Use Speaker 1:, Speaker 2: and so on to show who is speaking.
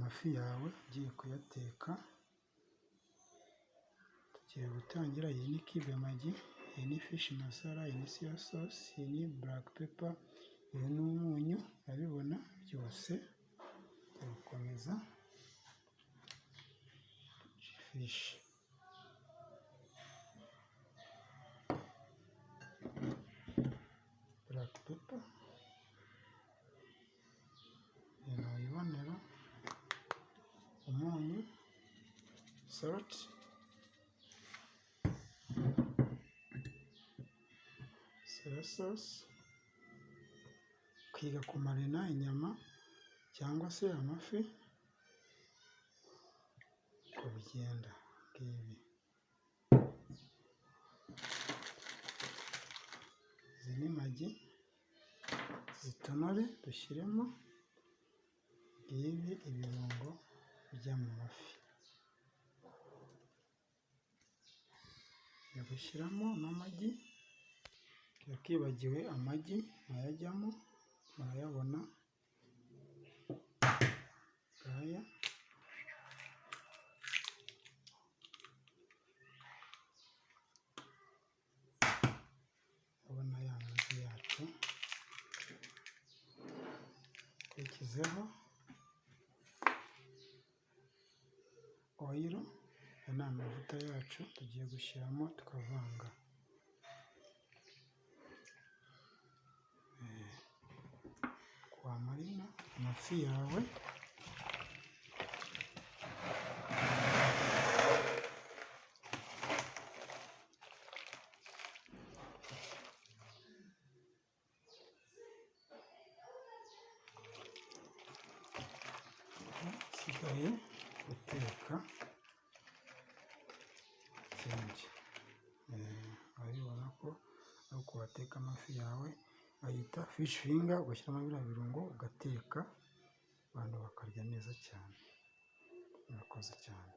Speaker 1: amafi yawe ugiye kuyateka. Tugiye gutangira. Iyi ni kibe magi, iyi ni fishi masala, iyi ni soya sosi, iyi ni buraka pepa, iyi ni umunyu. Urabibona byose. Tugakomeza fishi, buraka pepa, iyi uyibonera, umunyu, saloti, soya sosi. Kwiga kumarina inyama cyangwa se amafi uko bigenda ngibi. Izi ni magi, zitonore dushyiremo. Ngibi ibirungo bijya mu mafi. Tugiye gushyiramo n'amagi. Twibagiwe amagi ntayajyamo, murayabona ngaya. Urabona ya magi yacu. Dukurikizeho oyiro, aya ni amavuta yacu tugiye gushyiramo tukavanga. Wamarina amafi yawe. Hasigaye guteka ikindi. Urabibona ko ari uko wateka amafi yawe. Bayita fishi finga, ugashyiramo biriya birungo ugateka, abantu bakarya neza cyane. Murakoze cyane.